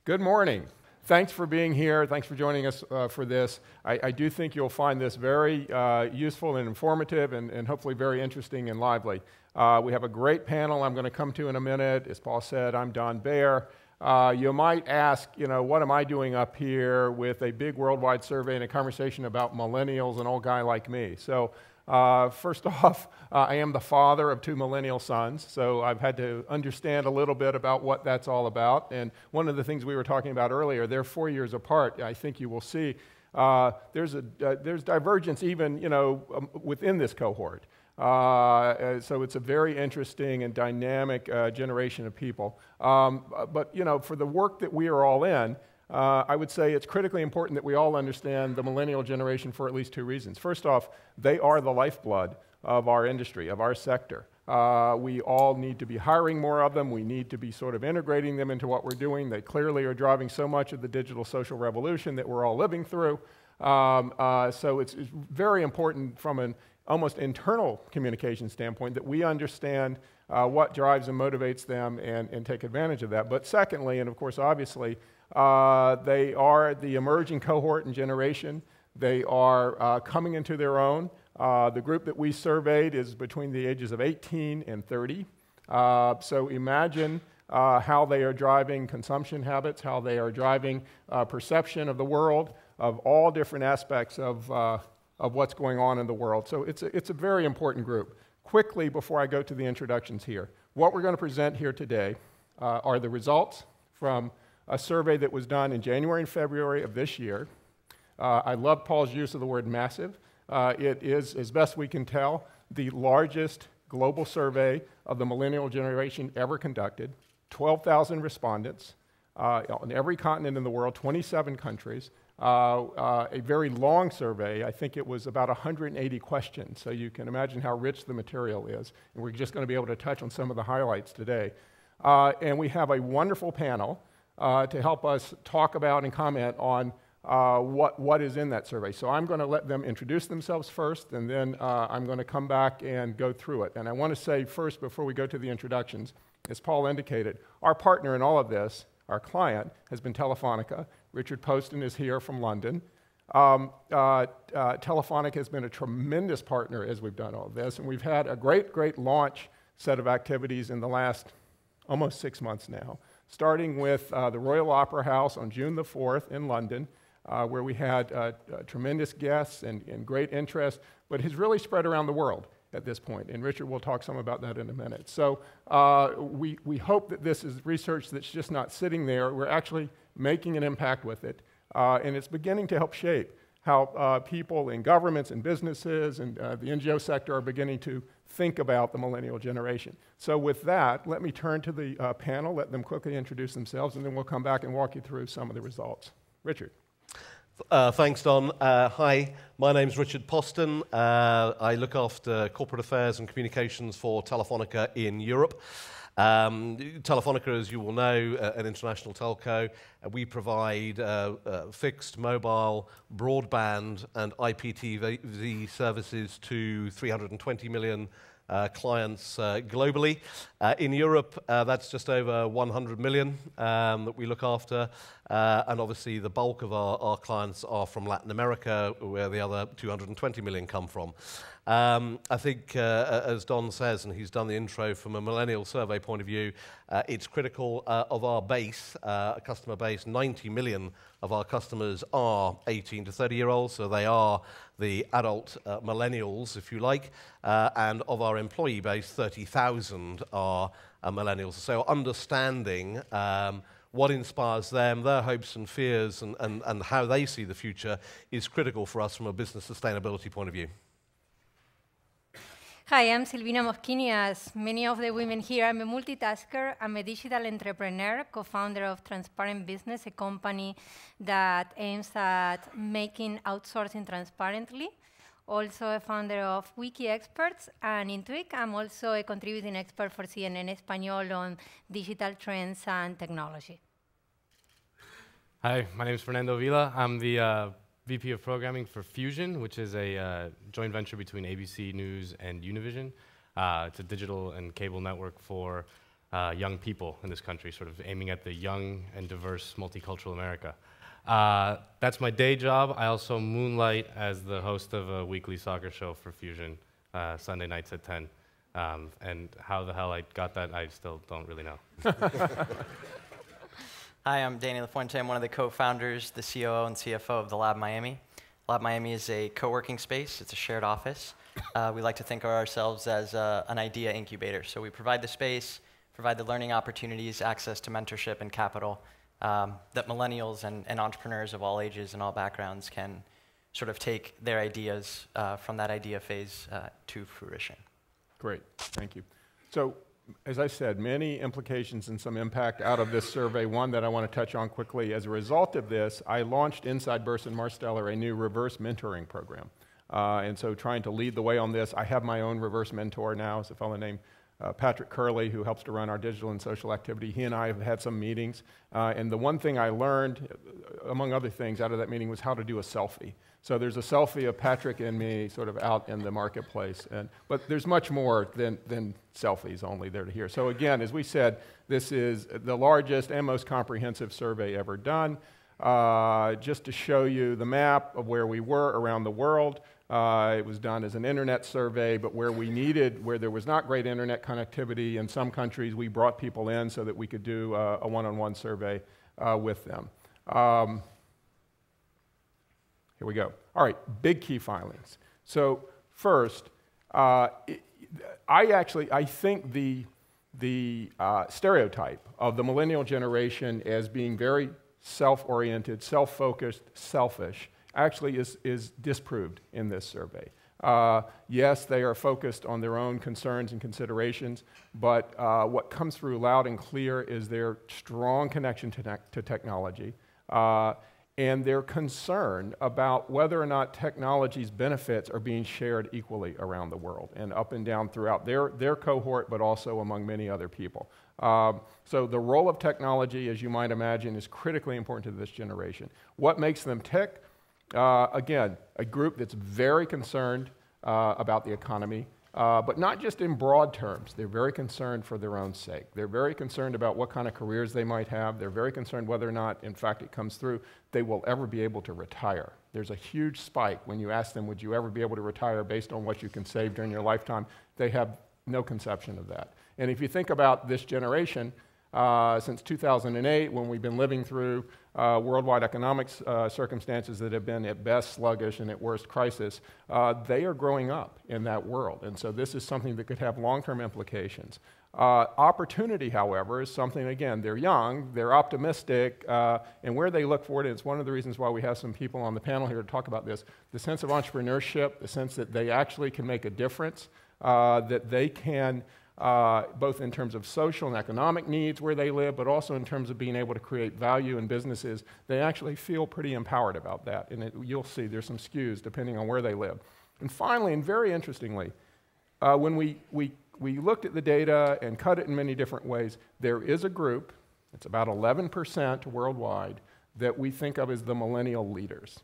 Good morning. Thanks for being here. Thanks for joining us for this. I do think you'll find this very useful and informative and hopefully very interesting and lively. We have a great panel I'm going to come to in a minute. As Paul said, I'm Don Baer. You might ask, what am I doing up here with a big worldwide survey and a conversation about millennials, an old guy like me? So first off, I am the father of 2 millennial sons, so I've had to understand a little bit about what that's all about. And one of the things we were talking about earlier, they're 4 years apart. I think you will see there's divergence even within this cohort. So it's a very interesting and dynamic generation of people. But for the work that we are all in, I would say it's critically important that we all understand the millennial generation for at least 2 reasons. First off, they are the lifeblood of our industry, of our sector. We all need to be hiring more of them. We need to be sort of integrating them into what we're doing. They clearly are driving so much of the digital social revolution that we're all living through. So it's very important from an almost internal communication standpoint that we understand what drives and motivates them and take advantage of that. But secondly, and of course obviously, they are the emerging cohort and generation. They are coming into their own. The group that we surveyed is between the ages of 18 and 30. So imagine how they are driving consumption habits, how they are driving perception of the world, of all different aspects of what's going on in the world. So it's a very important group. Quickly, before I go to the introductions here, what we're going to present here today are the results from a survey that was done in January and February of this year. I love Paul's use of the word massive. It is, as best we can tell, the largest global survey of the millennial generation ever conducted. 12,000 respondents on every continent in the world, 27 countries. A very long survey. I think it was about 180 questions, so you can imagine how rich the material is. And we're just going to be able to touch on some of the highlights today. And we have a wonderful panel to help us talk about and comment on what is in that survey. So I'm going to let them introduce themselves first, and then I'm going to come back and go through it. And I want to say first, before we go to the introductions, as Paul indicated, our partner in all of this, our client, has been Telefonica. Richard Poston is here from London. Telefonica has been a tremendous partner as we've done all of this, and we've had a great launch set of activities in the last almost 6 months now, starting with the Royal Opera House on June the 4th in London, where we had tremendous guests and great interest, but has really spread around the world at this point, and Richard will talk some about that in a minute. So we hope that this is research that's just not sitting there. We're actually making an impact with it, and it's beginning to help shape how people in governments and businesses and the NGO sector are beginning to think about the millennial generation. So with that, let me turn to the panel, let them quickly introduce themselves, and then we'll come back and walk you through some of the results. Richard. Thanks, Don. Hi, my name's Richard Poston. I look after corporate affairs and communications for Telefonica in Europe. Telefonica, as you will know, an international telco. We provide fixed, mobile, broadband, and IPTV services to 320 million clients globally. In Europe, that's just over 100 million that we look after. And obviously, the bulk of our clients are from Latin America, where the other 220 million come from. I think, as Don says, and he's done the intro from a millennial survey point of view, it's critical of our base, customer base. 90 million of our customers are 18 to 30-year-olds, so they are the adult millennials, if you like, and of our employee base, 30,000 are millennials. So understanding what inspires them, their hopes and fears, and how they see the future is critical for us from a business sustainability point of view. Hi, I'm Silvina Moschini. As many of the women here, I'm a multitasker. I'm a digital entrepreneur, co-founder of Transparent Business, a company that aims at making outsourcing transparently. Also a founder of Wiki Experts and Intuic. I'm also a contributing expert for CNN Español on digital trends and technology. Hi, my name is Fernando Vila. I'm the VP of Programming for Fusion, which is a joint venture between ABC News and Univision. It's a digital and cable network for young people in this country, sort of aiming at the young and diverse multicultural America. That's my day job. I also moonlight as the host of a weekly soccer show for Fusion, Sunday nights at 10. And how the hell I got that, I still don't really know. Hi, I'm Danny Lafuente. I'm one of the co-founders, the COO and CFO of the Lab Miami. Lab Miami is a co-working space. It's a shared office. We like to think of ourselves as an idea incubator. So we provide the space, provide the learning opportunities, access to mentorship and capital that millennials and entrepreneurs of all ages and all backgrounds can sort of take their ideas from that idea phase to fruition. Great, thank you. So, as I said, many implications and some impact out of this survey. One that I want to touch on quickly. As a result of this, I launched inside Burson-Marsteller a new reverse mentoring program. And so trying to lead the way on this, I have my own reverse mentor now. It's a fellow named Patrick Curley, who helps to run our digital and social activity. He and I have had some meetings. And the one thing I learned, among other things, out of that meeting was how to do a selfie. So there's a selfie of Patrick and me sort of out in the marketplace. But there's much more than selfies only there to hear. So again, as we said, this is the largest and most comprehensive survey ever done. Just to show you the map of where we were around the world. It was done as an internet survey, but where there was not great internet connectivity in some countries, we brought people in so that we could do a one-on-one survey with them. Here we go. All right, big key findings. So first, I think the stereotype of the millennial generation as being very self-oriented, self-focused, selfish, actually is disproved in this survey. Yes, they are focused on their own concerns and considerations, but what comes through loud and clear is their strong connection to technology, and their concern about whether or not technology's benefits are being shared equally around the world and up and down throughout their cohort, but also among many other people. So the role of technology, as you might imagine, is critically important to this generation. What makes them tick? Again, a group that's very concerned about the economy, but not just in broad terms. They're very concerned for their own sake. They're very concerned about what kind of careers they might have. They're very concerned whether or not, in fact, it comes through, they will ever be able to retire. There's a huge spike when you ask them, would you ever be able to retire based on what you can save during your lifetime? They have no conception of that. And if you think about this generation, since 2008, when we've been living through worldwide economic circumstances that have been at best sluggish and at worst crisis, they are growing up in that world. And so this is something that could have long-term implications. Opportunity, however, is something, again, they're young, they're optimistic, and where they look forward, and it's one of the reasons why we have some people on the panel here to talk about this, the sense of entrepreneurship, the sense that they actually can make a difference, that they can both in terms of social and economic needs where they live, but also in terms of being able to create value in businesses, they actually feel pretty empowered about that. And you'll see there's some skews depending on where they live. And finally, and very interestingly, when we looked at the data and cut it in many different ways, there is a group, it's about 11% worldwide, that we think of as the millennial leaders.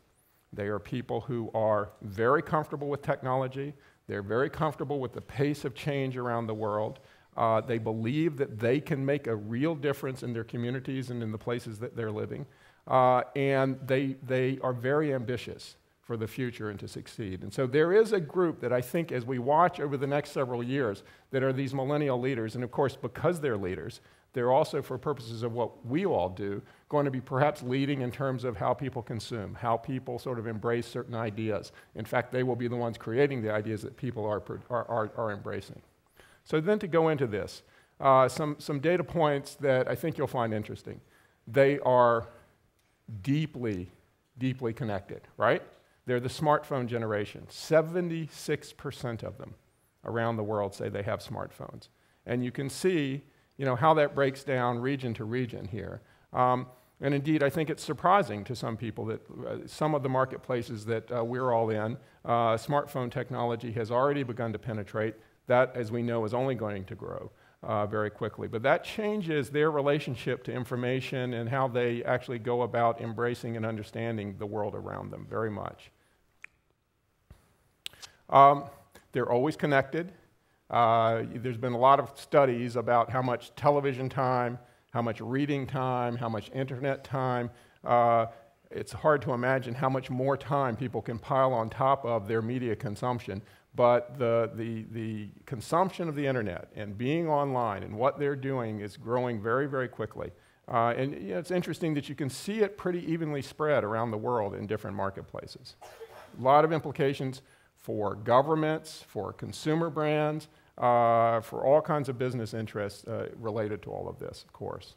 They are people who are very comfortable with technology. They're very comfortable with the pace of change around the world. They believe that they can make a real difference in their communities and in the places that they're living. And they are very ambitious for the future and to succeed. And so there is a group that I think as we watch over the next several years that are these millennial leaders. And of course, because they're leaders, they're also, for purposes of what we all do, going to be perhaps leading in terms of how people consume, how people sort of embrace certain ideas. In fact, they will be the ones creating the ideas that people are embracing. So then to go into this, some data points that I think you'll find interesting. They are deeply, deeply connected, right? They're the smartphone generation. 76% of them around the world say they have smartphones. And you can see how that breaks down region to region here. And indeed, I think it's surprising to some people that some of the marketplaces that we're all in, smartphone technology has already begun to penetrate. That, as we know, is only going to grow very quickly. But that changes their relationship to information and how they actually go about embracing and understanding the world around them very much. They're always connected. There's been a lot of studies about how much television time, how much reading time, how much internet time. It's hard to imagine how much more time people can pile on top of their media consumption. But the consumption of the internet and being online and what they're doing is growing very, very quickly. And it's interesting that you can see it pretty evenly spread around the world in different marketplaces. A lot of implications for governments, for consumer brands, for all kinds of business interests related to all of this, of course.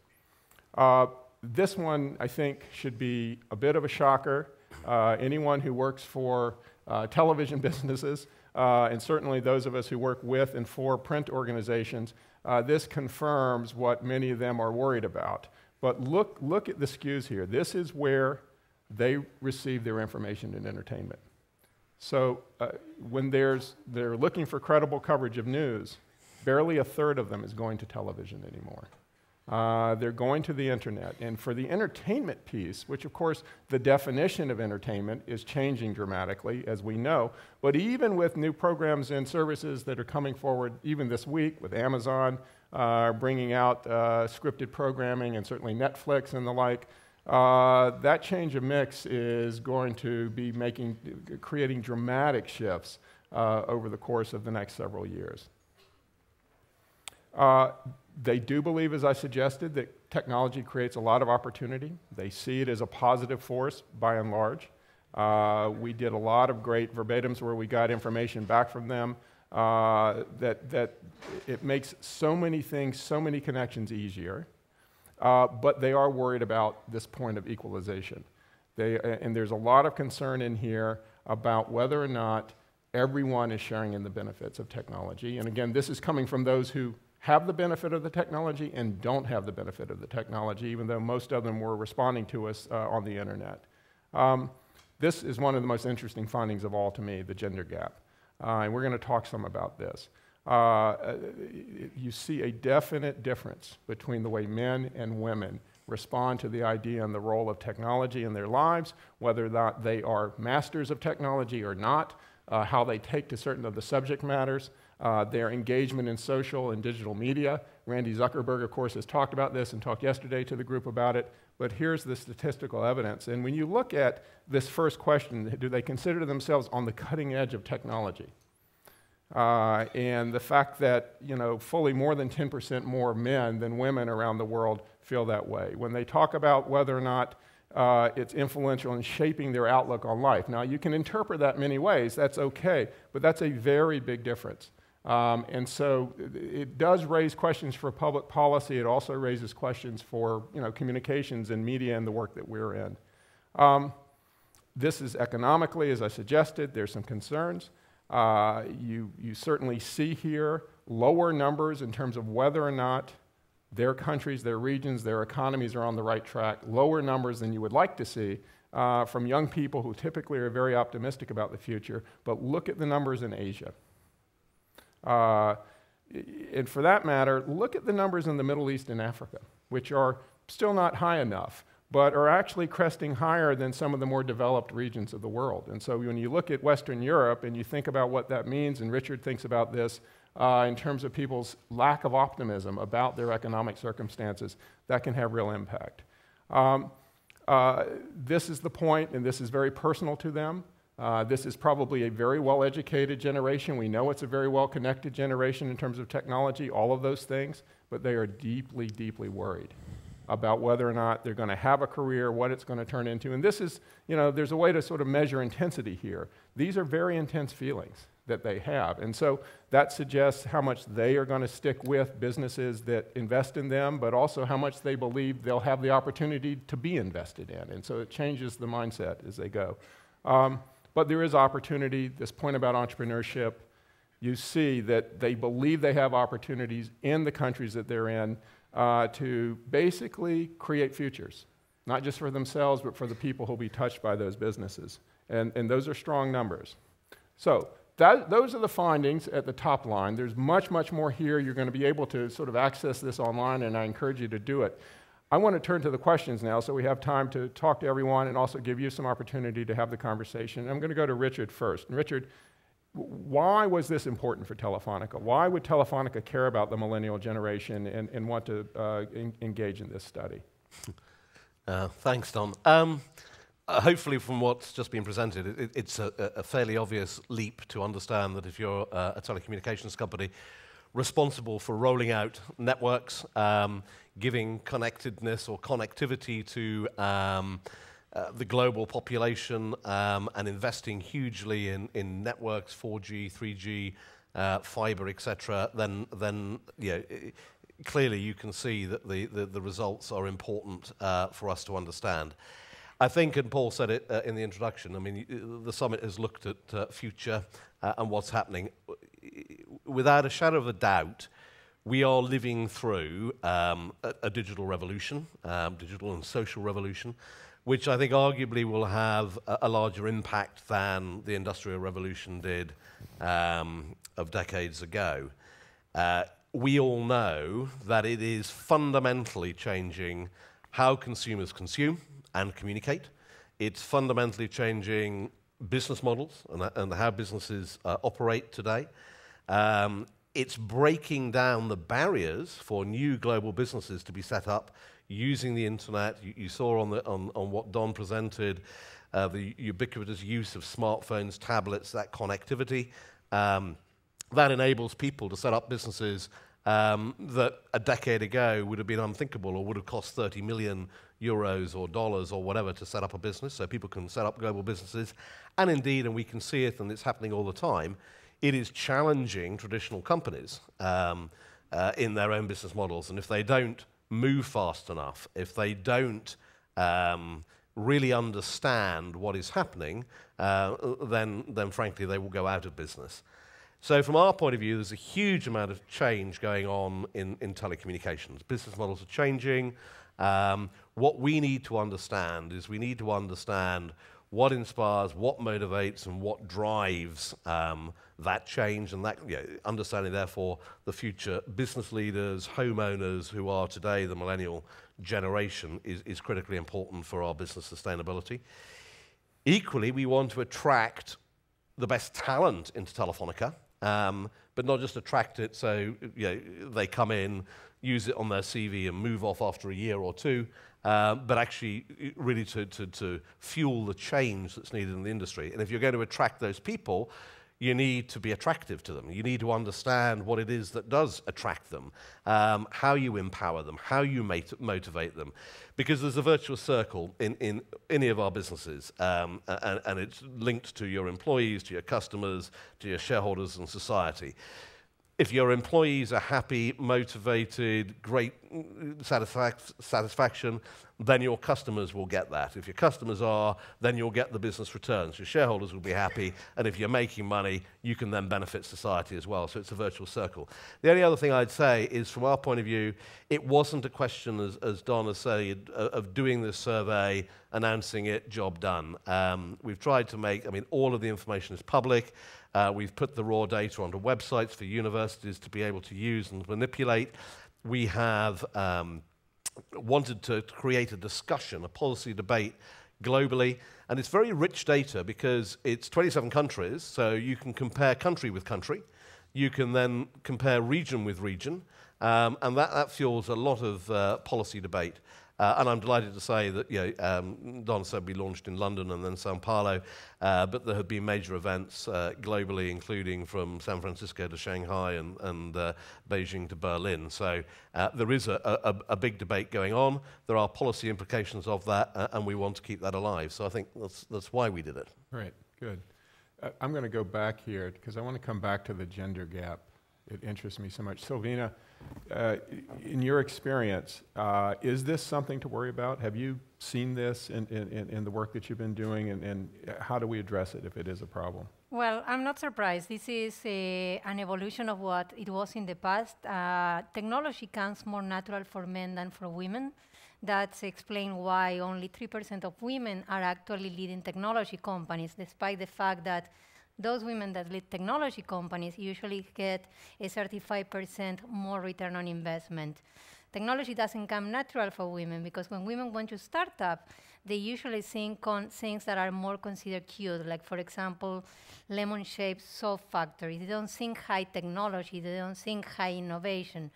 This one, I think, should be a bit of a shocker. Anyone who works for television businesses, and certainly those of us who work with and for print organizations, this confirms what many of them are worried about. But look at the skews here. This is where they receive their information and entertainment. So when they're looking for credible coverage of news, barely a third of them is going to television anymore. They're going to the internet. And for the entertainment piece, which of course the definition of entertainment is changing dramatically, as we know, but even with new programs and services that are coming forward even this week with Amazon bringing out scripted programming and certainly Netflix and the like, that change of mix is going to be creating dramatic shifts over the course of the next several years. They do believe, as I suggested, that technology creates a lot of opportunity. They see it as a positive force, by and large. We did a lot of great verbatims where we got information back from them that it makes so many things, so many connections easier. But they are worried about this point of equalization. And there's a lot of concern in here about whether or not everyone is sharing in the benefits of technology. And again, this is coming from those who have the benefit of the technology and don't have the benefit of the technology, even though most of them were responding to us on the internet. This is one of the most interesting findings of all to me, the gender gap. And we're going to talk some about this. You see a definite difference between the way men and women respond to the idea and the role of technology in their lives, whether or not they are masters of technology or not, how they take to certain of the subject matters, their engagement in social and digital media. Randy Zuckerberg, of course, has talked about this and talked yesterday to the group about it, but here's the statistical evidence. And when you look at this first question, do they consider themselves on the cutting edge of technology? And the fact that, fully more than 10% more men than women around the world feel that way. When they talk about whether or not it's influential in shaping their outlook on life. Now, you can interpret that many ways, that's okay, but that's a very big difference. And so it does raise questions for public policy. It also raises questions for communications and media and the work that we're in. This is economically, as I suggested, there's some concerns. You certainly see here lower numbers in terms of whether or not their countries, their regions, their economies are on the right track, lower numbers than you would like to see from young people who typically are very optimistic about the future. But look at the numbers in Asia. And for that matter, look at the numbers in the Middle East and Africa, which are still not high enough, but are actually cresting higher than some of the more developed regions of the world. And so when you look at Western Europe and you think about what that means, and Richard thinks about this in terms of people's lack of optimism about their economic circumstances, that can have real impact. This is the point, and this is very personal to them. This is probably a very well-educated generation. We know it's a very well-connected generation in terms of technology, all of those things, but they are deeply, deeply worried about whether or not they're going to have a career, what it's going to turn into. And this is, there's a way to sort of measure intensity here. These are very intense feelings that they have. And so that suggests how much they are going to stick with businesses that invest in them, but also how much they believe they'll have the opportunity to be invested in. And so it changes the mindset as they go. But there is opportunity. This point about entrepreneurship, you see that they believe they have opportunities in the countries that they're in to basically create futures, not just for themselves, but for the people who will be touched by those businesses. And those are strong numbers. So those are the findings at the top line. There's much, much more here. You're going to be able to sort of access this online, and I encourage you to do it. I want to turn to the questions now so we have time to talk to everyone and also give you some opportunity to have the conversation. I'm going to go to Richard first. And Richard, why was this important for Telefonica? Why would Telefonica care about the millennial generation and want to engage in this study? Thanks, Don. Hopefully from what's just been presented, it's a fairly obvious leap to understand that if you're a telecommunications company responsible for rolling out networks, giving connectedness or connectivity to the global population, and investing hugely in networks, 4G, 3G, fiber, etc., then clearly you can see that the results are important for us to understand. I think, and Paul said it in the introduction, I mean, the summit has looked at future and what's happening. Without a shadow of a doubt, we are living through a digital revolution, digital and social revolution, which I think arguably will have a larger impact than the Industrial Revolution did of decades ago. We all know that it is fundamentally changing how consumers consume and communicate. It's fundamentally changing business models and how businesses operate today. It's breaking down the barriers for new global businesses to be set up using the internet. You saw on what Don presented, the ubiquitous use of smartphones, tablets, that connectivity. That enables people to set up businesses that a decade ago would have been unthinkable or would have cost 30 million euros or dollars or whatever to set up a business. So people can set up global businesses. And indeed, and we can see it and it's happening all the time, it is challenging traditional companies in their own business models. And if they don't move fast enough, if they don't really understand what is happening, then frankly they will go out of business. So from our point of view, there's a huge amount of change going on in telecommunications. Business models are changing. What we need to understand is we need to understand what inspires, what motivates, and what drives that change, and that understanding, therefore, the future business leaders, homeowners who are today the millennial generation is critically important for our business sustainability. Equally, we want to attract the best talent into Telefonica, but not just attract it so they come in, use it on their CV and move off after a year or two, but actually really to fuel the change that's needed in the industry. And if you're going to attract those people, you need to be attractive to them. You need to understand what it is that does attract them, how you empower them, how you motivate them. Because there's a virtuous circle in any of our businesses, and it's linked to your employees, to your customers, to your shareholders and society. If your employees are happy, motivated, great satisfaction, then your customers will get that. If your customers are, then you'll get the business returns. Your shareholders will be happy, and if you're making money, you can then benefit society as well. So it's a virtual circle. The only other thing I'd say is, from our point of view, it wasn't a question, as Don has said, of doing this survey, announcing it, job done. We've tried to make, all of the information is public. We've put the raw data onto websites for universities to be able to use and manipulate. We have wanted to create a discussion, a policy debate globally, and it's very rich data because it's 27 countries, so you can compare country with country. You can then compare region with region, and that fuels a lot of policy debate. And I'm delighted to say that Don said we launched in London and then Sao Paulo, but there have been major events globally, including from San Francisco to Shanghai and Beijing to Berlin. So there is a big debate going on. There are policy implications of that, and we want to keep that alive. So I think that's why we did it. Right, good. I'm going to go back here because I want to come back to the gender gap. It interests me so much. Silvina, in your experience, is this something to worry about? Have you seen this in the work that you've been doing, and how do we address it if it is a problem? Well, I'm not surprised. This is an evolution of what it was in the past. Technology comes more natural for men than for women. That's explained why only 3% of women are actually leading technology companies, despite the fact that those women that lead technology companies usually get a 35% more return on investment. Technology doesn't come natural for women because when women want to start up, they usually think on things that are more considered cute, like, for example, lemon-shaped soft factories. They don't think high technology. They don't think high innovation.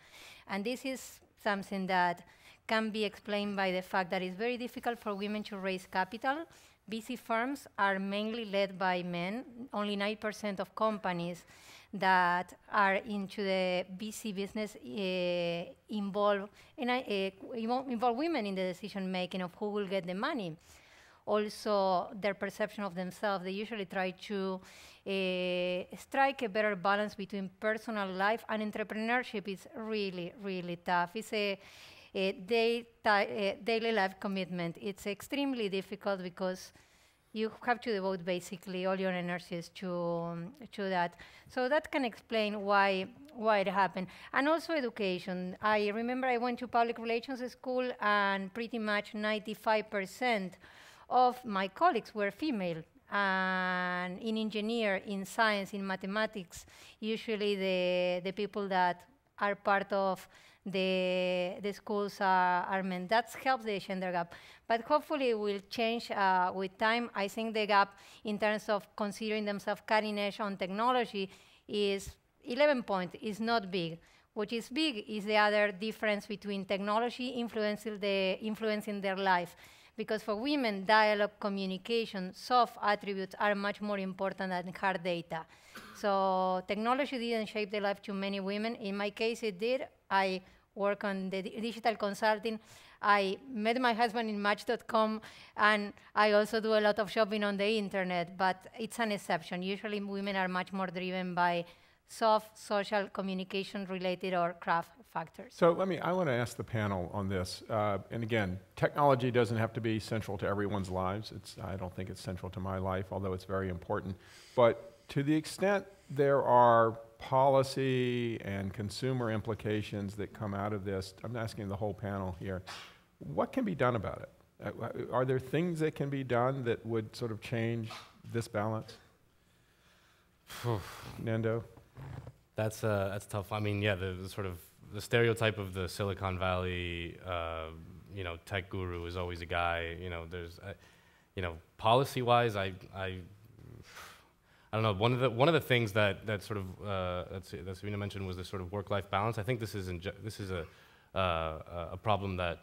And this is something that can be explained by the fact that it's very difficult for women to raise capital. VC firms are mainly led by men. Only 9% of companies that are into the VC business involve women in the decision making of who will get the money. Also, their perception of themselves, they usually try to strike a better balance between personal life and entrepreneurship. Is really, really tough. It's a daily life commitment. It's extremely difficult because you have to devote basically all your energies to that. So that can explain why it happened. And also education. I remember I went to public relations school, and pretty much 95% of my colleagues were female. And in engineering, in science, in mathematics, usually the people that are part of the schools are men. That helps the gender gap. But hopefully it will change with time. I think the gap in terms of considering themselves cutting edge on technology is 11 points. It's not big. What is big is the other difference between technology influencing their life. Because for women, dialogue, communication, soft attributes are much more important than hard data. So technology didn't shape the life to many women. In my case, it did. I work on the digital consulting. I met my husband in Match.com, and I also do a lot of shopping on the internet, but it's an exception. Usually women are much more driven by soft social communication related or craft factors. So I want to ask the panel on this. And again, technology doesn't have to be central to everyone's lives. I don't think it's central to my life, although it's very important. But to the extent there are policy and consumer implications that come out of this, I'm asking the whole panel here, what can be done about it? Are there things that can be done that would sort of change this balance? Nando? That's tough. I mean, yeah, the sort of the stereotype of the Silicon Valley, tech guru is always a guy. There's, policy-wise, I don't know. One of the things that sort of that Silvina mentioned was this sort of work-life balance. I think this is a problem that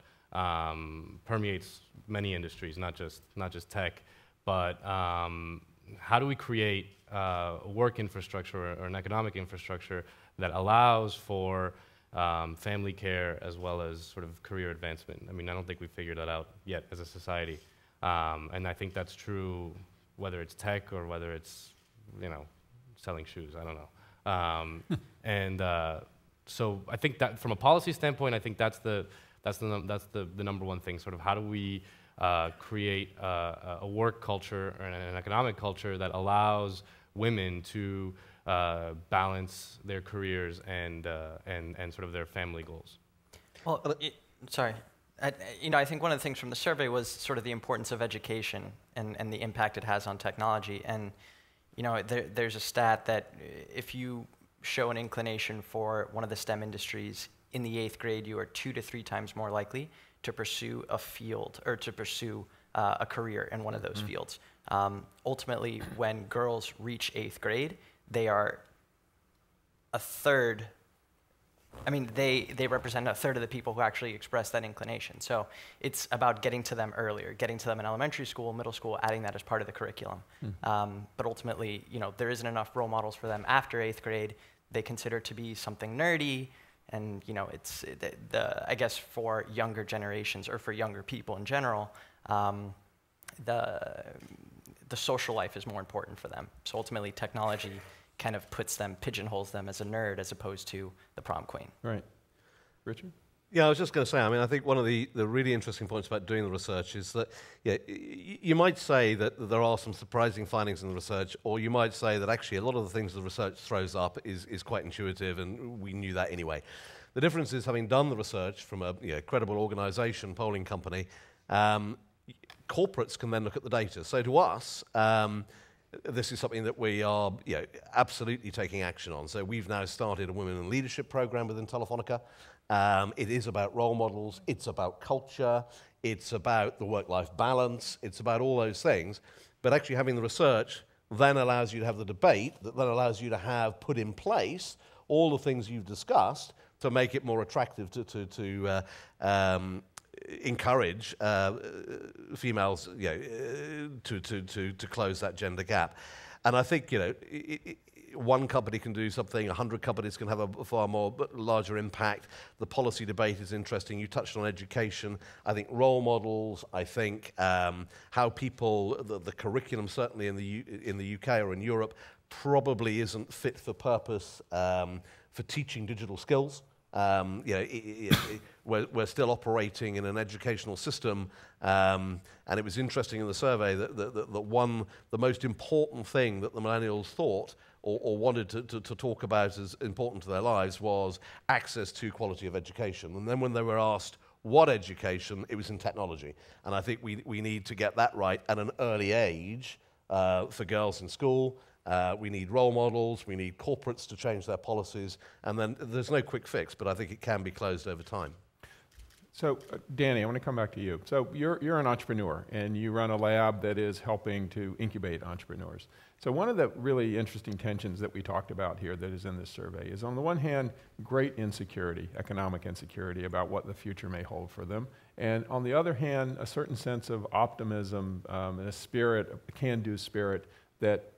permeates many industries, not just tech. But how do we create a work infrastructure or an economic infrastructure that allows for family care as well as sort of career advancement? I mean, I don't think we've figured that out yet as a society, and I think that's true whether it's tech or whether it's selling shoes. I don't know. So I think that from a policy standpoint, I think that's the number one thing. Sort of how do we create a work culture and an economic culture that allows women to balance their careers and sort of their family goals. Well, I think one of the things from the survey was sort of the importance of education and the impact it has on technology. And there's a stat that if you show an inclination for one of the STEM industries in the 8th grade, you are 2 to 3 times more likely to pursue a field or to pursue a career in one of those fields. Ultimately, when girls reach 8th grade, they are a third. I mean, they represent a third of the people who actually express that inclination. So it's about getting to them earlier, getting to them in elementary school, middle school, adding that as part of the curriculum. But ultimately, there isn't enough role models for them after 8th grade. They consider it to be something nerdy. And it's I guess for younger generations or for younger people in general, the social life is more important for them. So ultimately, technology kind of pigeonholes them as a nerd as opposed to the prom queen. Right. Richard? Yeah, I was just going to say, I think one of the really interesting points about doing the research is that, you might say that there are some surprising findings in the research, or you might say that actually a lot of the things the research throws up is quite intuitive, and we knew that anyway. The difference is, having done the research from a credible organization, polling company, corporates can then look at the data. So to us, this is something that we are absolutely taking action on. So we've now started a Women in Leadership program within Telefonica. It is about role models. It's about culture. It's about the work-life balance. It's about all those things. But actually having the research then allows you to have the debate that then allows you to have put in place all the things you've discussed to make it more attractive to encourage females, to close that gender gap. And I think, one company can do something, 100 companies can have a far more larger impact. The policy debate is interesting. You touched on education. I think role models, I think how people, the curriculum certainly in the UK or in Europe probably isn't fit for purpose for teaching digital skills. We're still operating in an educational system, and it was interesting in the survey that the most important thing that the millennials thought or wanted to talk about as important to their lives was access to quality of education. And then when they were asked what education, it was in technology. And I think we need to get that right at an early age for girls in school. We need role models, we need corporates to change their policies, and then there's no quick fix, but I think it can be closed over time. So, Danny, I want to come back to you. So you're an entrepreneur, and you run a lab that is helping to incubate entrepreneurs. So one of the really interesting tensions that we talked about here that is in this survey is, on the one hand, great insecurity, economic insecurity about what the future may hold for them, and on the other hand, a certain sense of optimism and a spirit, a can-do spirit, that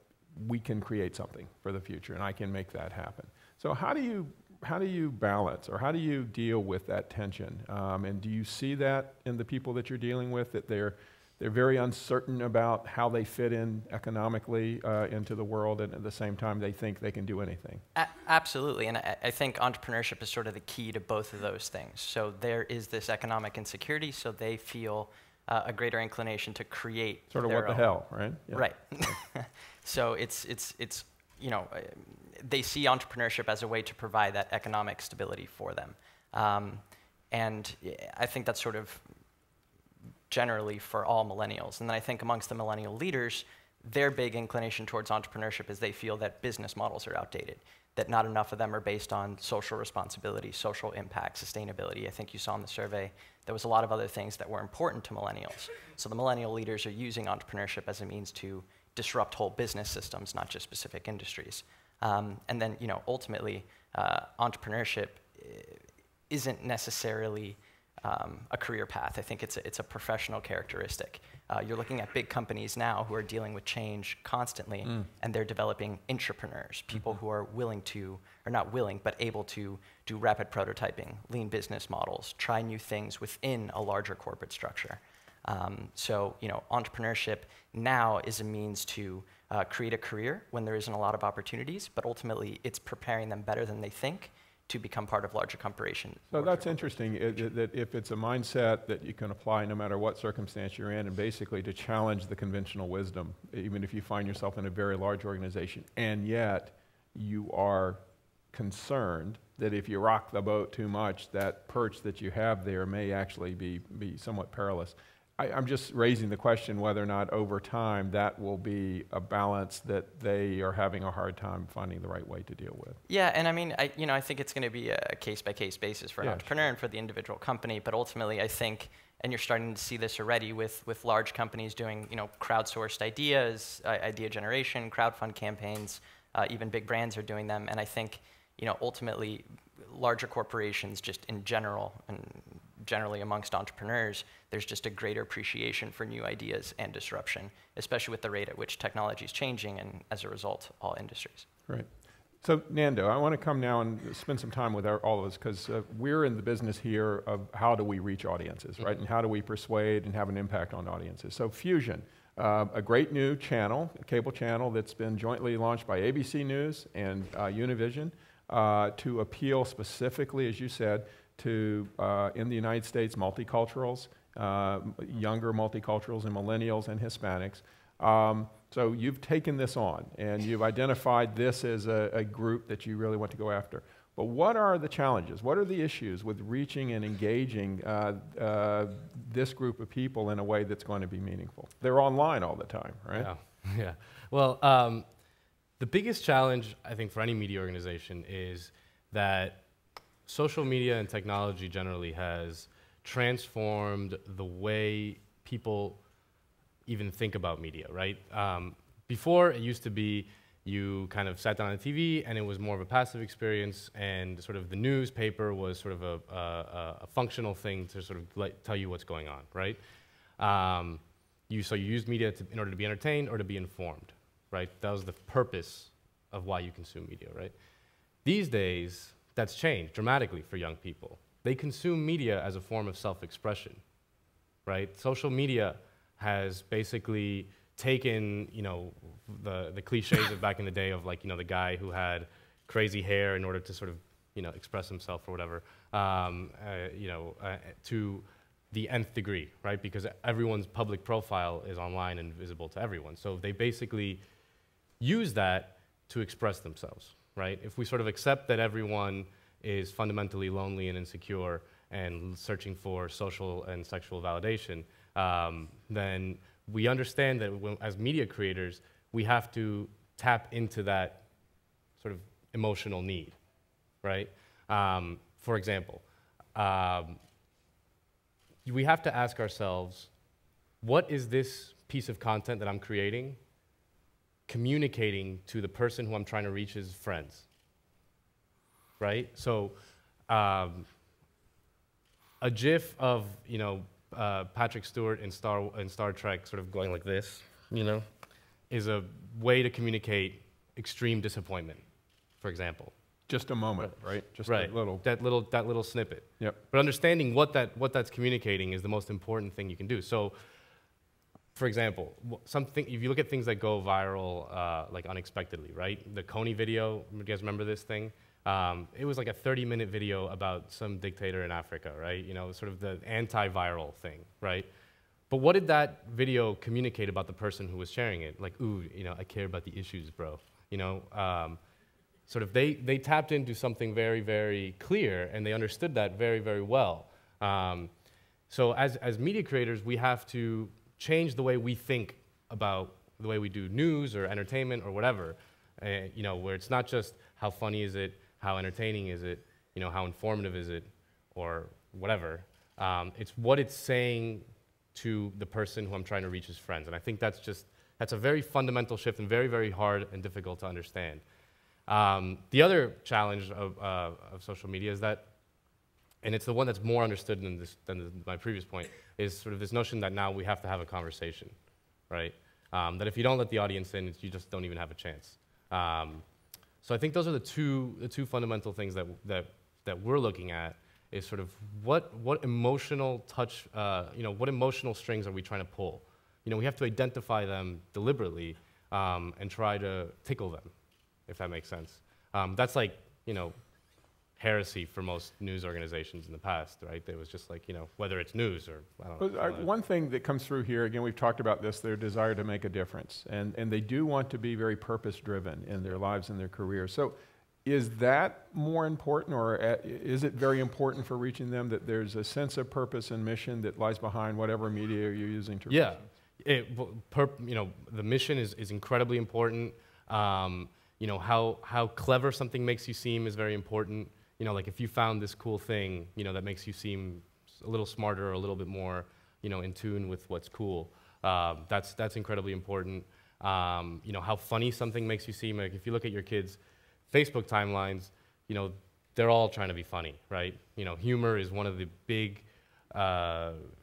we can create something for the future, and I can make that happen. So how do you balance, or how do you deal with that tension? And do you see that in the people that you're dealing with, that they're very uncertain about how they fit in economically into the world, and at the same time they think they can do anything? Absolutely, and I think entrepreneurship is sort of the key to both of those things. So there is this economic insecurity, so they feel a greater inclination to create sort of their what the own. hell, right? Yeah. Right. So it's they see entrepreneurship as a way to provide that economic stability for them. And I think that's sort of generally for all millennials. And then I think amongst the millennial leaders, their big inclination towards entrepreneurship is they feel that business models are outdated, that not enough of them are based on social responsibility, social impact, sustainability. I think you saw in the survey there was a lot of other things that were important to millennials. So the millennial leaders are using entrepreneurship as a means to disrupt whole business systems, not just specific industries. And then, ultimately, entrepreneurship isn't necessarily a career path. I think it's a professional characteristic. You're looking at big companies now who are dealing with change constantly, and they're developing intrapreneurs, people who are willing to, or not willing, but able to do rapid prototyping, lean business models, try new things within a larger corporate structure. So, entrepreneurship now is a means to create a career when there isn't a lot of opportunities, but ultimately it's preparing them better than they think to become part of larger corporations. So that's interesting, that if it's a mindset that you can apply no matter what circumstance you're in, and basically to challenge the conventional wisdom, even if you find yourself in a very large organization, and yet you are concerned that if you rock the boat too much, that perch that you have there may actually be somewhat perilous. I'm just raising the question whether or not over time that will be a balance that they are having a hard time finding the right way to deal with. Yeah, and I mean, I think it's going to be a case-by-case basis for an entrepreneur and for the individual company, but ultimately I think, and you're starting to see this already with large companies doing, crowdsourced ideas, idea generation, crowdfund campaigns, even big brands are doing them, and I think, ultimately larger corporations just in general, and generally amongst entrepreneurs, there's just a greater appreciation for new ideas and disruption, especially with the rate at which technology is changing, and as a result, all industries. Right. So, Nando, I want to come now and spend some time with all of us, because we're in the business here of how do we reach audiences, right? And how do we persuade and have an impact on audiences? So, Fusion, a great new channel, a cable channel that's been jointly launched by ABC News and Univision to appeal specifically, as you said, to, in the United States, multiculturals, younger multiculturals and millennials and Hispanics. So you've taken this on, and you've identified this as a group that you really want to go after. But what are the challenges? What are the issues with reaching and engaging this group of people in a way that's going to be meaningful? They're online all the time, right? Yeah. Well, the biggest challenge, I think, for any media organization is that social media and technology generally has transformed the way people even think about media, right? Before, it used to be you kind of sat down on TV and it was more of a passive experience, and sort of the newspaper was sort of a functional thing to sort of tell you what's going on, right? So you used media in order to be entertained or to be informed, right? That was the purpose of why you consume media, right? These days, that's changed dramatically for young people. They consume media as a form of self-expression, right? Social media has basically taken, the cliches of back in the day of like, the guy who had crazy hair in order to sort of, express himself or whatever, to the nth degree, right? Because everyone's public profile is online and visible to everyone. So they basically use that to express themselves, right? If we sort of accept that everyone is fundamentally lonely and insecure and searching for social and sexual validation, then we understand that as media creators, we have to tap into that sort of emotional need, right? For example, we have to ask ourselves, what is this piece of content that I'm creating communicating to the person who I'm trying to reach as friends, right? So a GIF of, Patrick Stewart in Star Trek sort of going like this, is a way to communicate extreme disappointment, for example. Just a moment, right? Just right. That little snippet. Yep. But understanding what that's communicating is the most important thing you can do. So, for example, if you look at things that go viral like unexpectedly, right? The Coney video, you guys remember this thing? It was like a 30-minute video about some dictator in Africa, right? Sort of the anti-viral thing, right? But what did that video communicate about the person who was sharing it? Like, ooh, I care about the issues, bro. Sort of they tapped into something very, very clear, and they understood that very, very well. So as media creators, we have to change the way we think about the way we do news or entertainment or whatever, where it's not just how funny is it, how entertaining is it, how informative is it, or whatever. It's what it's saying to the person who I'm trying to reach as friends. And I think that's a very fundamental shift and very, very hard and difficult to understand. The other challenge of social media is that, and it's the one that's more understood than my previous point, is sort of this notion that now we have to have a conversation, right? That if you don't let the audience in, you just don't even have a chance. So I think those are the two fundamental things that we're looking at, is sort of what emotional touch, what emotional strings are we trying to pull? We have to identify them deliberately and try to tickle them, if that makes sense. That's like, heresy for most news organizations in the past, right? It was just like, whether it's news or, I don't know. One thing that comes through here, again, we've talked about this, their desire to make a difference. And they do want to be very purpose-driven in their lives and their careers. So is that more important, or is it very important for reaching them that there's a sense of purpose and mission that lies behind whatever media you're using to reach them? The mission is incredibly important. How clever something makes you seem is very important. Like if you found this cool thing, that makes you seem a little smarter or a little bit more, in tune with what's cool. That's incredibly important. How funny something makes you seem. Like if you look at your kids' Facebook timelines, they're all trying to be funny, right? Humor is one of the big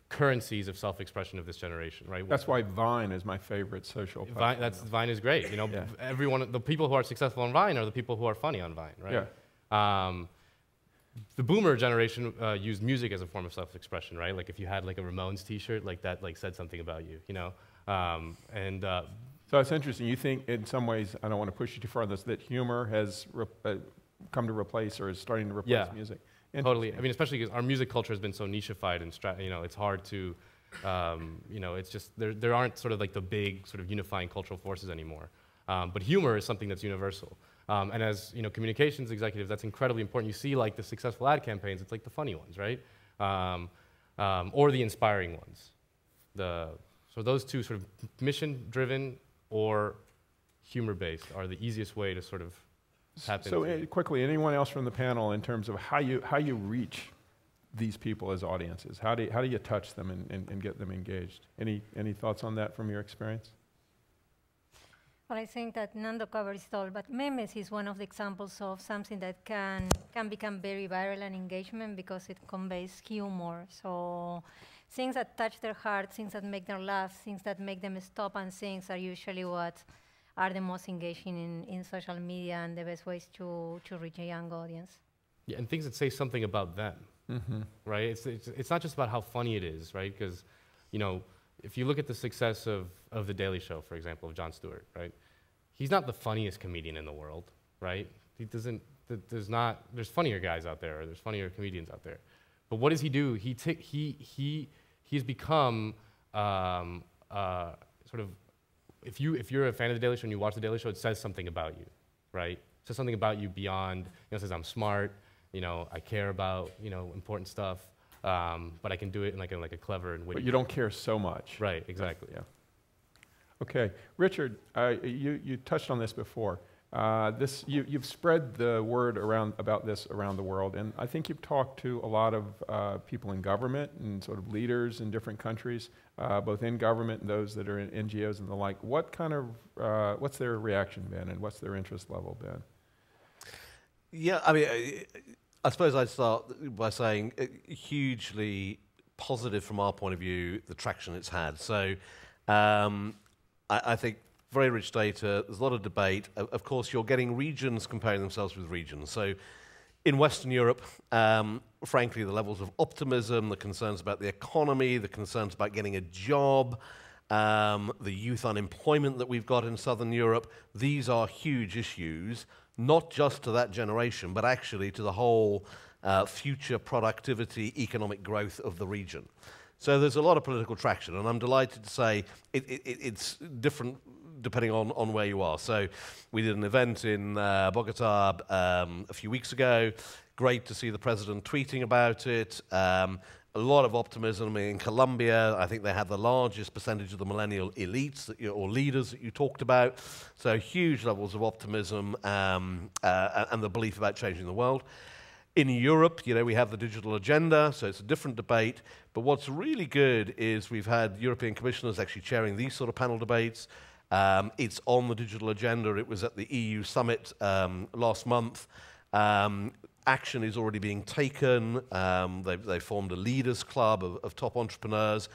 currencies of self-expression of this generation, right? That's why Vine is my favorite social platform. Vine is great. Everyone, the people who are successful on Vine are the people who are funny on Vine, right? Yeah. The boomer generation used music as a form of self-expression, right? Like if you had like a Ramones T-shirt, like that, like said something about you, So it's interesting. You think, in some ways, I don't want to push you too far on this, that humor has come to replace, or is starting to replace music. Totally. I mean, especially because our music culture has been so nichified and it's hard to, it's just there aren't sort of like the big sort of unifying cultural forces anymore. But humor is something that's universal. And as communications executives, that's incredibly important. You see like the successful ad campaigns, it's like the funny ones, right? Or the inspiring ones. So those two, sort of mission-driven or humor-based, are the easiest way to sort of tap So into. quickly, anyone else from the panel in terms of how you reach these people as audiences? How do you touch them and get them engaged? Any thoughts on that from your experience? Well, I think that Nando covers it all, but memes is one of the examples of something that can become very viral and engagement because it conveys humor. So things that touch their heart, things that make them laugh, things that make them stop and think are usually what are the most engaging in social media and the best ways to reach a young audience. Yeah, and things that say something about them, right? It's not just about how funny it is, right? Because, you know, if you look at the success of The Daily Show, for example, of Jon Stewart, right? He's not the funniest comedian in the world, right? He doesn't, there's funnier guys out there, or there's funnier comedians out there. But what does he do? He's become sort of, if you're a fan of The Daily Show and you watch The Daily Show, it says something about you, right? It says something about you beyond, it says I'm smart, I care about, important stuff, but I can do it in like a clever and witty. But you don't care so much. Right, exactly. Yeah. Okay, Richard, you touched on this before. You've spread the word about this around the world, and I think you've talked to a lot of people in government and sort of leaders in different countries, both in government and those that are in NGOs and the like. What's their reaction been, and what's their interest level been? Yeah, I mean, I suppose I'd start by saying hugely positive from our point of view, the traction it's had. So I think very rich data, there's a lot of debate. Of course, you're getting regions comparing themselves with regions. So in Western Europe, frankly, the levels of optimism, the concerns about the economy, the concerns about getting a job, the youth unemployment that we've got in Southern Europe, these are huge issues, not just to that generation, but actually to the whole future productivity, economic growth of the region. So there's a lot of political traction, and I'm delighted to say it's different depending on where you are. So we did an event in Bogota a few weeks ago. Great to see the president tweeting about it. A lot of optimism in Colombia. I think they had the largest percentage of the millennial elites or leaders that you talked about. So huge levels of optimism and the belief about changing the world. In Europe, we have the digital agenda, so it's a different debate. But what's really good is we've had European commissioners actually chairing these sort of panel debates. It's on the digital agenda. It was at the EU summit last month. Action is already being taken. They formed a leaders club of top entrepreneurs.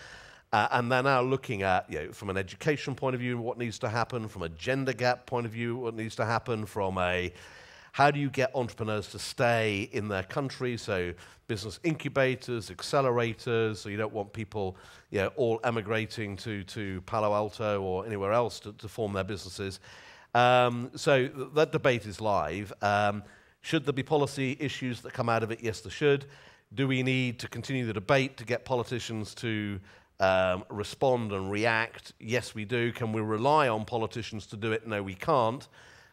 And they're now looking at, from an education point of view, what needs to happen, from a gender gap point of view, what needs to happen, from a how do you get entrepreneurs to stay in their country? So business incubators, accelerators, so you don't want people all emigrating to Palo Alto or anywhere else to form their businesses. So that debate is live. Should there be policy issues that come out of it? Yes, there should. Do we need to continue the debate to get politicians to respond and react? Yes, we do. Can we rely on politicians to do it? No, we can't.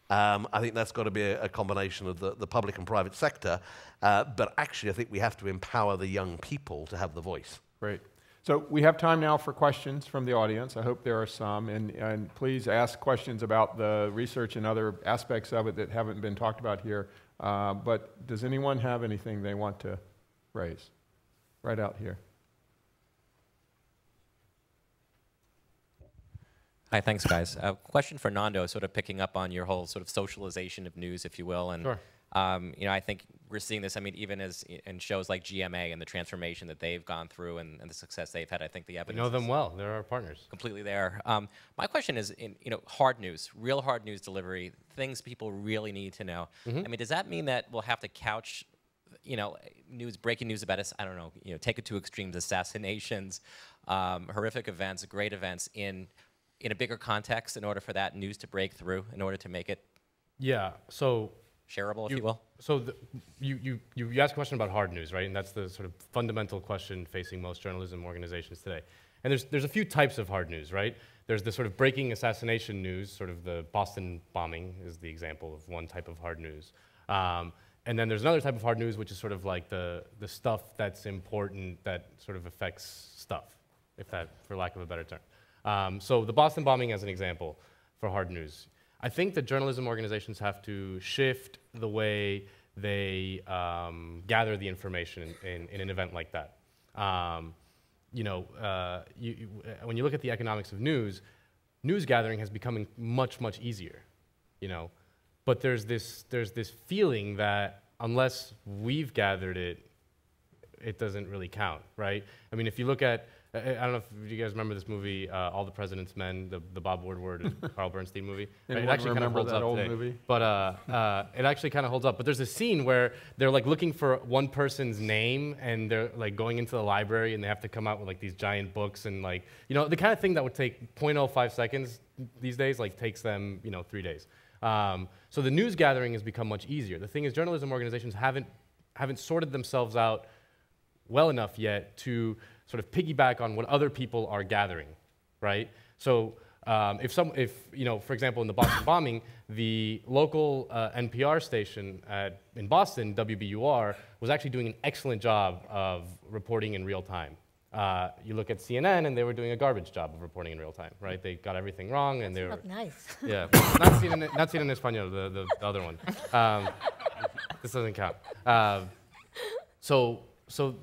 I think that's got to be a combination of the public and private sector. But actually, I think we have to empower the young people to have the voice. Great. So we have time now for questions from the audience. I hope there are some. And please ask questions about the research and other aspects of it that haven't been talked about here. But does anyone have anything they want to raise? Right out here. Hi, thanks, guys. Question for Nando, sort of picking up on your whole sort of socialization of news, if you will. And, Sure. I think we're seeing this, even as in shows like GMA and the transformation that they've gone through and the success they've had. I think the evidence We know them well. They're our partners. Completely there. My question is, hard news, real hard news delivery, things people really need to know. Mm-hmm. Does that mean that we'll have to couch, breaking news about us, take it to extremes, assassinations, horrific events, great events in a bigger context in order for that news to break through, in order to make it shareable, if you will? So you asked a question about hard news, right? And that's the sort of fundamental question facing most journalism organizations today. And there's a few types of hard news, right? There's the sort of breaking assassination news, sort of the Poston bombing is the example of one type of hard news. And then there's another type of hard news, which is sort of like the stuff that's important that sort of affects stuff, for lack of a better term. So the Boston bombing as an example for hard news. I think that journalism organizations have to shift the way they gather the information in an event like that. You know, when you look at the economics of news gathering has become much, much easier, you know. But there's this feeling that unless we've gathered it, it doesn't really count, right? I mean, if you look at, I don't know if you guys remember this movie, All the President's Men, the Bob Woodward and Carl Bernstein movie. Right? It actually kind of holds that up old today. movie? But it actually kind of holds up. But there's a scene where they're like looking for one person's name, and they're like going into the library, and they have to come out with like these giant books, and like, you know, the kind of thing that would take 0.05 seconds these days, like takes them, you know, 3 days. So the news gathering has become much easier. The thing is, journalism organizations haven't sorted themselves out well enough yet to sort of piggyback on what other people are gathering, right? So if you know, for example, in the Boston bombing, the local NPR station in Boston, WBUR, was actually doing an excellent job of reporting in real time. You look at CNN, and they were doing a garbage job of reporting in real time, right? They got everything wrong, and they were Nice. yeah, not CNN en español, the other one. This doesn't count. So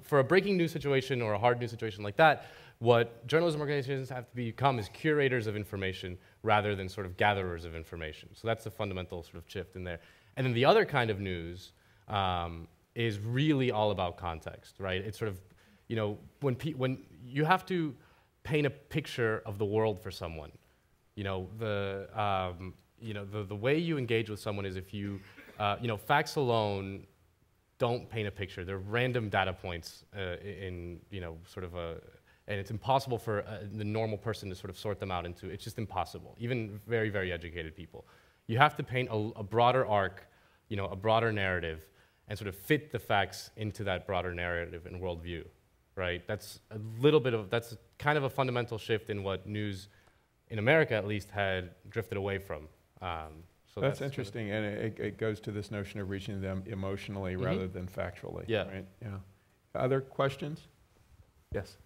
for a breaking news situation or a hard news situation like that, what journalism organizations have to become is curators of information rather than sort of gatherers of information. So that's the fundamental sort of shift in there. And then the other kind of news is really all about context, right? It's sort of, you know, when you have to paint a picture of the world for someone, you know, the way you engage with someone is if you, you know, facts alone don't paint a picture. They're random data points in, you know, sort of a, and it's impossible for the normal person to sort of sort them out into, it's just impossible, even very, very educated people. You have to paint a broader arc, you know, a broader narrative, and sort of fit the facts into that broader narrative and worldview, right? That's a little bit of, that's kind of a fundamental shift in what news, in America at least, had drifted away from. So that's interesting, and it goes to this notion of reaching them emotionally rather than factually. Yeah. Right? Yeah. Other questions? Yes.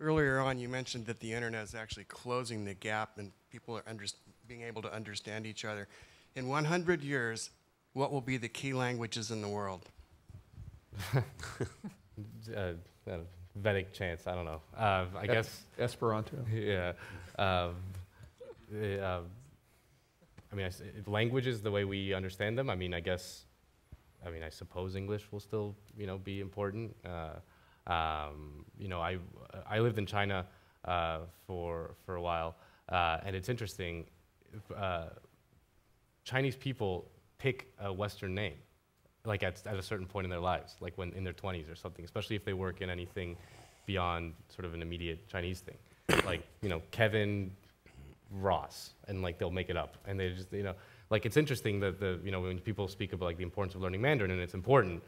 Earlier on, you mentioned that the internet is actually closing the gap and people are being able to understand each other. In 100 years, what will be the key languages in the world? Vedic chants, I don't know. I guess Esperanto. Yeah. I mean, languages the way we understand them. I mean, I suppose English will still, you know, be important. You know, I lived in China for a while, and it's interesting. Chinese people pick a Western name, like at a certain point in their lives, like when in their 20s or something, especially if they work in anything beyond sort of an immediate Chinese thing, like, you know, Kevin Ross, and like they'll make it up, and they just, you know, like it's interesting that you know, when people speak about like the importance of learning Mandarin, and it's important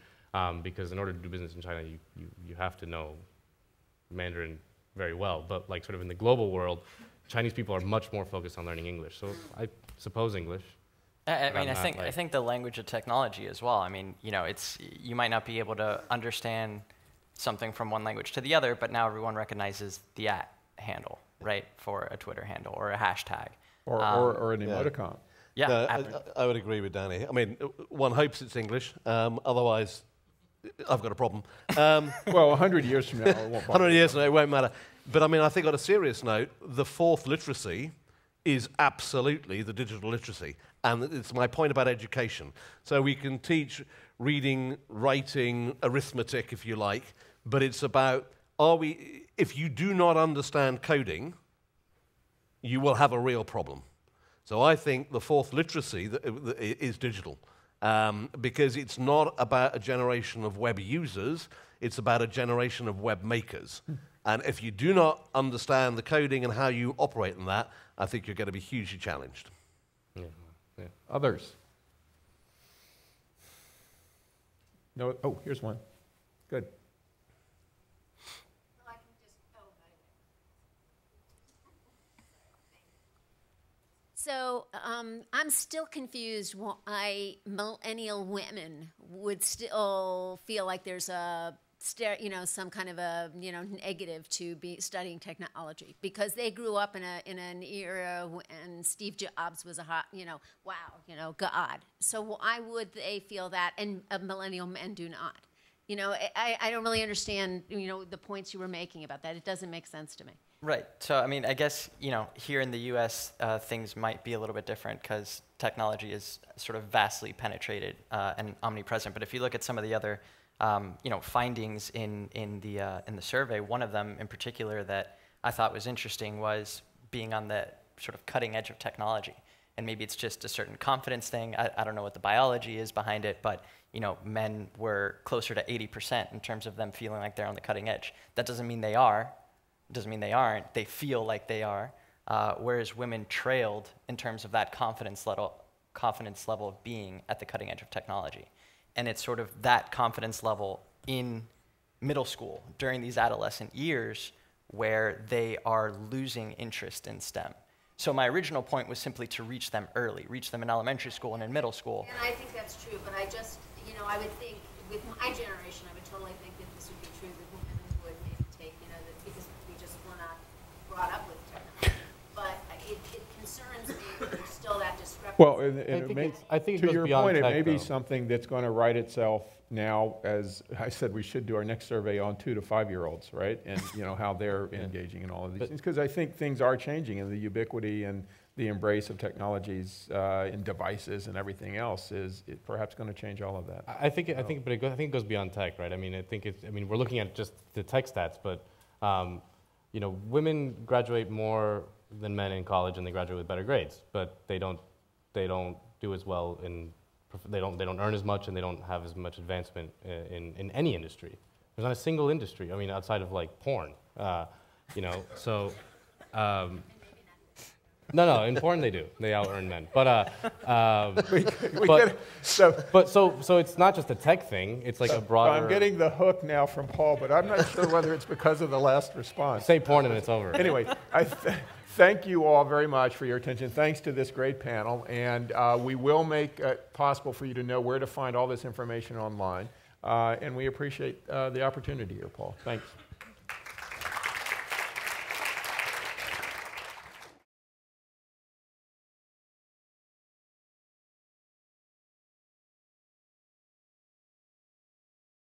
because in order to do business in China, you have to know Mandarin very well, but like sort of in the global world, Chinese people are much more focused on learning English. So I suppose English. I think the language of technology as well. I mean, you know, you might not be able to understand something from one language to the other, but now everyone recognizes the @ handle, right, for a Twitter handle or a hashtag. Or an emoticon. Yeah, No, I would agree with Danny. I mean, one hopes it's English. Otherwise, I've got a problem. Well, 100 years from now, it won't bother 100 years from now, it won't matter. But I mean, I think on a serious note, the fourth literacy is absolutely the digital literacy. And it's my point about education. So we can teach reading, writing, arithmetic, if you like, but it's about, if you do not understand coding, you will have a real problem. So I think the fourth literacy is digital, because it's not about a generation of web users, it's about a generation of web makers. And if you do not understand the coding and how you operate in that, I think you're going to be hugely challenged. Yeah. Yeah. Others? No. Oh, here's one. Good. So I'm still confused why millennial women would still feel like there's a some kind of a negative to be studying technology, because they grew up in an era when Steve Jobs was a hot wow God. So why would they feel that, and millennial men do not? I don't really understand the points you were making about that. It doesn't make sense to me. Right. So, I mean, I guess, here in the U.S., things might be a little bit different because technology is sort of vastly penetrated and omnipresent. But if you look at some of the other, findings in the survey, one of them in particular that I thought was interesting was being on the sort of cutting edge of technology. And maybe it's just a certain confidence thing. I don't know what the biology is behind it, but men were closer to 80% in terms of them feeling like they're on the cutting edge. That doesn't mean they are. Doesn't mean they aren't. They feel like they are, whereas women trailed in terms of that confidence level of being at the cutting edge of technology. And it's sort of that confidence level in middle school during these adolescent years where they are losing interest in STEM. So my original point was simply to reach them early, reach them in elementary school and in middle school. And I think that's true, but I just, I would think with my generation, I would totally think that this would be true, that women would maybe take, that because we just were not brought up with technology. But it concerns me that there's still that discrepancy. Well, I think to it goes your beyond point, it tech, may be though. something that's going to write itself now. As I said, we should do our next survey on 2 to 5-year-olds, right? And how they're engaging in all of these things. Because I think things are changing, and the ubiquity and the embrace of technologies and devices and everything else is perhaps going to change all of that. I think it goes beyond tech, right? I mean, we're looking at just the tech stats, but women graduate more than men in college, and they graduate with better grades, but they don't do as well they don't earn as much, and they don't have as much advancement in any industry. There's not a single industry. I mean, outside of like porn, so. No, in porn they do. They out-earn men. But so it's not just a tech thing. It's like a broader. I'm getting the hook now from Paul, but I'm not sure whether it's because of the last response. Say porn and it's over. Anyway, thank you all very much for your attention. Thanks to this great panel, and we will make it possible for you to know where to find all this information online. And we appreciate the opportunity here, Paul. Thanks.